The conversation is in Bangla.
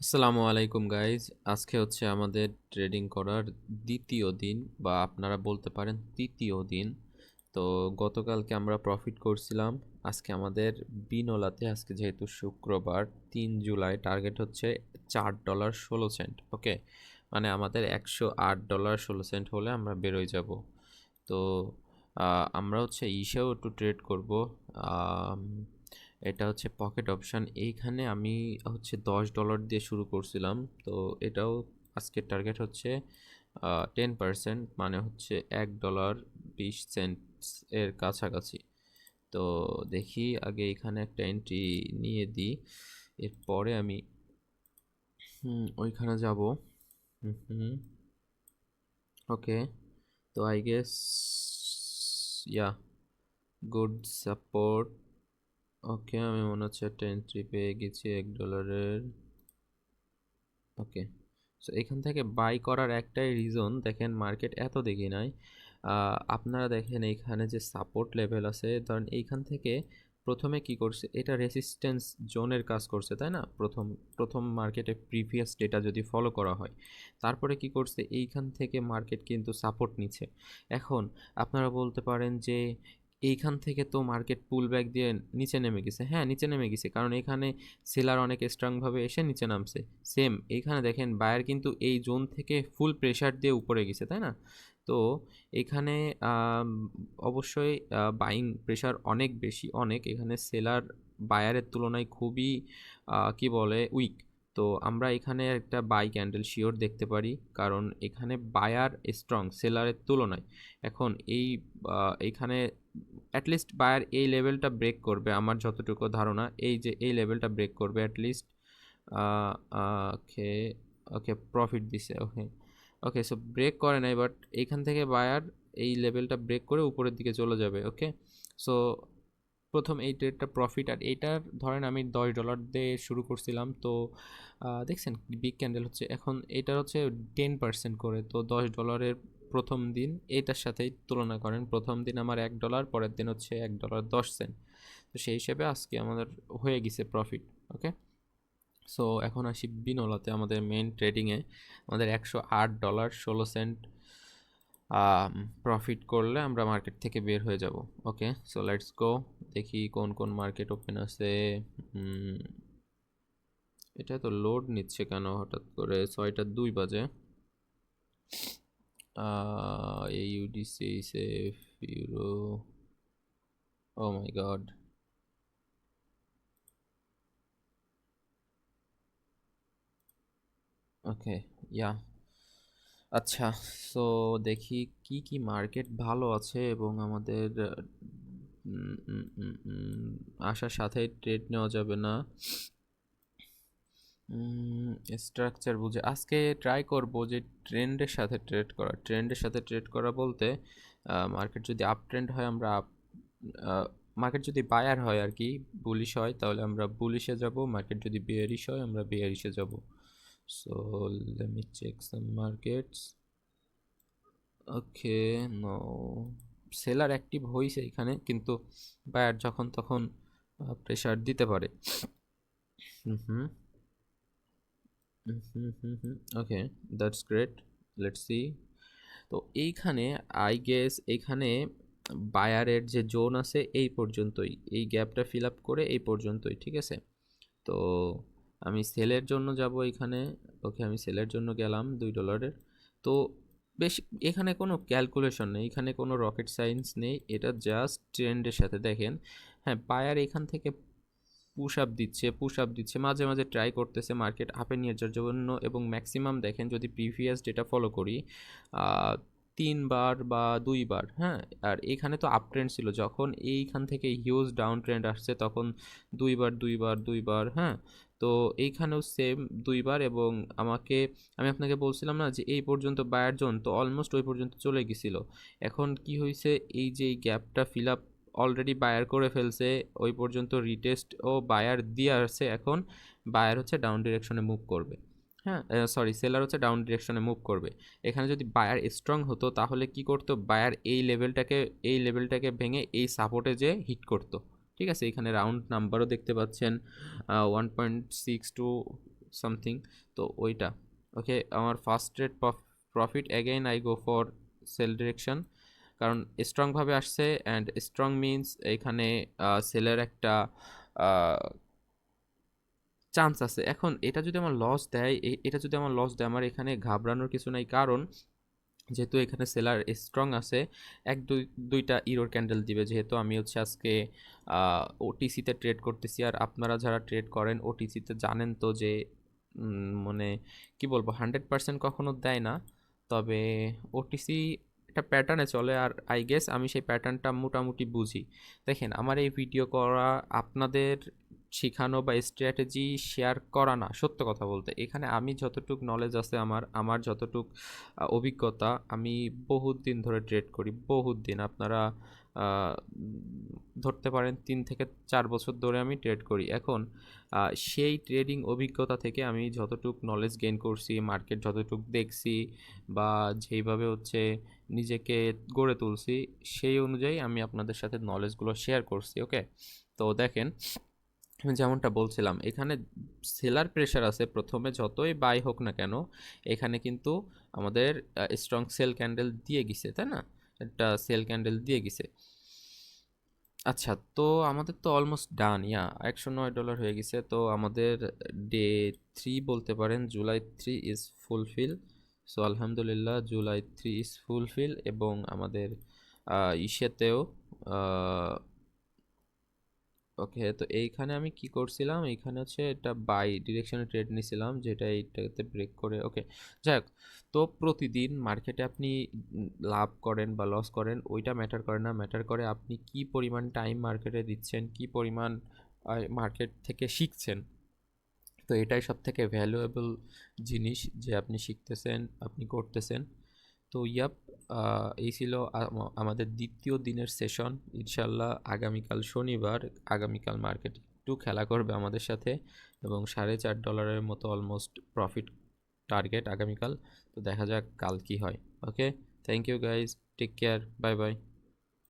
আসসালামু আলাইকুম গাইজ। আজকে হচ্ছে আমাদের ট্রেডিং করার দ্বিতীয় দিন বা আপনারা বলতে পারেন তৃতীয় দিন। তো গতকালকে আমরা প্রফিট করছিলাম। আজকে আমাদের বিনোলাতে আজকে যেহেতু শুক্রবার ৩ জুলাই টার্গেট হচ্ছে $4.16। ওকে, মানে আমাদের $108.16 হলে আমরা বেরোয় যাব। তো আমরা হচ্ছে ইসেও একটু ট্রেড করব। এটা হচ্ছে পকেট অপশান। এইখানে আমি হচ্ছে $10 দিয়ে শুরু করছিলাম। তো এটাও আজকের টার্গেট হচ্ছে 10%, মানে হচ্ছে $1.20 এর কাছাকাছি। তো দেখি আগে এখানে একটা এন্ট্রি নিয়ে দিই, এরপরে আমি ওইখানে যাব। Hmm, okay. তো I guess yeah good support. Okay, আমি মনে হচ্ছে একটা এন্ট্রি পেয়ে গেছি $1। ওকে, সো এখান থেকে বাই করার একটাই রিজন, দেখেন মার্কেট এত দেখি নাই। আপনারা দেখেন এইখানে যে সাপোর্ট লেভেল আছে, ধরেন এইখান থেকে প্রথমে কি করছে, এটা রেসিস্ট্যান্স জোনের কাজ করছে, তাই না? প্রথম প্রথম মার্কেটে প্রিভিয়াস ডেটা যদি ফলো করা হয়, তারপরে কি করছে, এইখান থেকে মার্কেট কিন্তু সাপোর্ট নিচ্ছে। এখন আপনারা বলতে পারেন যে এইখান থেকে তো মার্কেট পুল ব্যাক দিয়ে নিচে নেমে গেছে। হ্যাঁ, নিচে নেমে গেছে, কারণ এখানে সেলার অনেক স্ট্রংভাবে এসে নিচে নামছে। সেম এইখানে দেখেন বায়ার কিন্তু এই জোন থেকে ফুল প্রেশার দিয়ে উপরে গেছে, তাই না? তো এখানে আম, অবশ্যই বাইং প্রেশার অনেক বেশি, অনেক। এখানে সেলার বায়ারের তুলনায় খুবই কি বলে উইক। তো আমরা এখানে একটা বাই ক্যান্ডেল শিওর দেখতে পারি, কারণ এখানে বায়ার স্ট্রং সেলারের তুলনায়। এখন এইখানে অ্যাটলিস্ট বায়ার এই লেভেলটা ব্রেক করবে, আমার যতটুকু ধারণা এই যে এই লেভেলটা ব্রেক করবে অ্যাটলিস্ট। ওকে, ওকে, প্রফিট দিছে। ওকে, ওকে, সো ব্রেক করে নাই, বাট এইখান থেকে বায়ার এই লেভেলটা ব্রেক করে উপরের দিকে চলে যাবে। ওকে, সো প্রথম এই ট্রেডটা প্রফিট। আর এইটার ধরেন আমি $10 দিয়ে শুরু করছিলাম। তো দেখছেন বিগ ক্যান্ডেল হচ্ছে, এখন এটার হচ্ছে 10% করে। তো $10 প্রথম দিন এইটার সাথেই তুলনা করেন, প্রথম দিন আমার $1, পরের দিন হচ্ছে $1.10। তো সেই হিসেবে আজকে আমাদের হয়ে গেছে প্রফিট। ওকে, সো এখন আসি বিনোলাতে, আমাদের মেইন ট্রেডিংয়ে আমাদের $108.16 প্রফিট করলে আমরা মার্কেট থেকে বের হয়ে যাব। ওকে, সো লেটস গো, দেখি কোন কোন মার্কেট ওপেন আছে। এটা তো লোড নিচ্ছে কেন হঠাৎ করে? 6টা 2 বাজে। এই ইউডিসি সেফ ইউরো, ও মাই গড। ওকে, ইয়া, আচ্ছা। সো দেখি কি কি মার্কেট ভালো আছে এবং আমাদের আসার সাথে ট্রেড নেওয়া যাবে না। স্ট্রাকচার বুঝে আজকে ট্রাই করব যে ট্রেন্ডের সাথে ট্রেড করা। ট্রেন্ডের সাথে ট্রেড করা বলতে মার্কেট যদি আপ ট্রেন্ড হয় আমরা আপ, মার্কেট যদি বায়ার হয় আর কি, বুলিশ হয়, তাহলে আমরা বুলিশে যাব। মার্কেট যদি বিয়ারিশ হয় আমরা বিয়ারিশে যাব। সো লেট মি চেক সাম মার্কেটস। ওকে, নো, সেলার অ্যাক্টিভ হয়েছে এখানে, কিন্তু বায়ার যখন তখন প্রেশার দিতে পারে। হুম হুম ওকে, দ্যাটস গ্রেট, লেটস সি। তো এইখানে আই গেস এইখানে বায়ারের যে জোন আছে এই পর্যন্তই, এই গ্যাপটা ফিল আপ করে এই পর্যন্তই, ঠিক আছে? তো আমি সেলের জন্য যাব এখানে। ওকে, আমি সেলের জন্য গেলাম $2। তো বেশ, এখানে কোনো ক্যালকুলেশন নেই, এখানে কোনো রকেট সায়েন্স নেই, এটা জাস্ট ট্রেন্ডের সাথে দেখেন। হ্যাঁ, বায়ার এখান থেকে পুশ আপ দিচ্ছে, মাঝে মাঝে ট্রাই করতেছে মার্কেট আপে নিয়ে যাওয়ার জন্য, এবং ম্যাক্সিমাম দেখেন যদি প্রিভিয়াস ডেটা ফলো করি 3 বার বা 2 বার। হ্যাঁ, আর এখানে তো আপ ট্রেন্ড ছিল, যখন এইখান থেকে হিউজ ডাউন ট্রেন্ড আসছে তখন 2 বার 2 বার 2 বার। হ্যাঁ, তো এইখানেও সেম 2 বার। এবং আমি আপনাকে বলছিলাম না যে এই পর্যন্ত বায়ার জোন, তো অলমোস্ট ওই পর্যন্ত চলে গেছিল। এখন কি হয়েছে, এই যে এই গ্যাপটা ফিল আপ অলরেডি বায়ার করে ফেলছে, ওই পর্যন্ত রিটেস্ট ও বায়ার দিয়ে আসছে। এখন বায়ার হচ্ছে ডাউন ডিরেকশনে মুভ করবে। হ্যাঁ, সরি, সেলার হচ্ছে ডাউন ডিরেকশনে মুভ করবে। এখানে যদি বায়ার স্ট্রং হতো তাহলে কি করতো, বায়ার এই লেভেলটাকে ভেঙে এই সাপোর্টে যে হিট করতো। ঠিক আছে, এখানে রাউন্ড নাম্বারও দেখতে পাচ্ছেন, 1.62 সামথিং, তো ওইটা। ওকে, আমার first trade profit, again I go for sale direction, কারণ স্ট্রংভাবে আসছে অ্যান্ড স্ট্রং মিনস এখানে সেলের একটা চান্স আছে। এখন এটা যদি আমার লস দেয়, এটা যদি আমার লস দেয়, আমার এখানে ঘাবড়ানোর কিছু নাই, কারণ যেহেতু এখানে সেলার স্ট্রং আছে, এক দুইটা ইরোর ক্যান্ডেল দিবে, যেহেতু আমি হচ্ছে আজকে ওটিসিতে ট্রেড করতেছি। আর আপনারা যারা ট্রেড করেন ওটিসিতে জানেন তো যে মানে কি বলবো, 100% কখনো দেয় না, তবে ওটিসি একটা প্যাটার্নে চলে, আর আই গেস আমি সেই প্যাটার্নটা মোটামুটি বুঝি। দেখেন, আমার এই ভিডিও করা আপনাদের শেখানো বা স্ট্র্যাটেজি শেয়ার করা না, সত্য কথা বলতে এখানে আমি যতটুক নলেজ আছে, আমার যতটুক অভিজ্ঞতা, আমি বহুত দিন ধরে ট্রেড করি, বহুত দিন। আপনারা আহ, ধরতে পারেন 3 থেকে 4 বছর ধরে আমি ট্রেড করি। এখন সেই ট্রেডিং অভিজ্ঞতা থেকে আমি যতটুক নলেজ গেইন করছি, মার্কেট যতটুক দেখছি, বা যেইভাবে হচ্ছে নিজেকে গড়ে তুলছি, সেই অনুযায়ী আমি আপনাদের সাথে নলেজগুলো শেয়ার করছি। ওকে, তো দেখেন, আমি যেমনটা বলছিলাম, এখানে সেলার প্রেশার আছে প্রথমে, যতই বাই হোক না কেন এখানে কিন্তু আমাদের স্ট্রং সেল ক্যান্ডেল দিয়ে গেছে, তাই না? একটা সেল ক্যান্ডেল দিয়ে গেছে। আচ্ছা, তো আমাদের তো অলমোস্ট ডান, $109 হয়ে গেছে। তো আমাদের ডে 3 বলতে পারেন, July 3 ইজ ফুলফিল। সো আলহামদুলিল্লাহ, July 3 ইজ ফুলফিল, এবং আমাদের ইসেতেও ওকে। তো এইখানে আমি কি করছিলাম, এইখানে হচ্ছে এটা বাই ডিরেকশনে ট্রেড নিছিলাম, যেটা এইটাতে ব্রেক করে। ওকে, যাই হোক, তো প্রতিদিন মার্কেটে আপনি লাভ করেন বা লস করেন ওইটা ম্যাটার করে না, ম্যাটার করে আপনি কি পরিমাণ টাইম মার্কেটে দিচ্ছেন, কি পরিমাণ মার্কেট থেকে শিখছেন। তো এটাই সব থেকে ভ্যালুয়েবল জিনিস, যে আপনি শিখতেছেন, আপনি করতেছেন। তো এই ছিল আমাদের দ্বিতীয় দিনের সেশন। ইনশাল্লাহ আগামীকাল শনিবার, আগামীকাল মার্কেট একটু খেলা করবে আমাদের সাথে, এবং $4.5 মতো অলমোস্ট প্রফিট টার্গেট আগামীকাল। তো দেখা যাক কাল কি হয়। Okay, thank you guys, take care, bye by.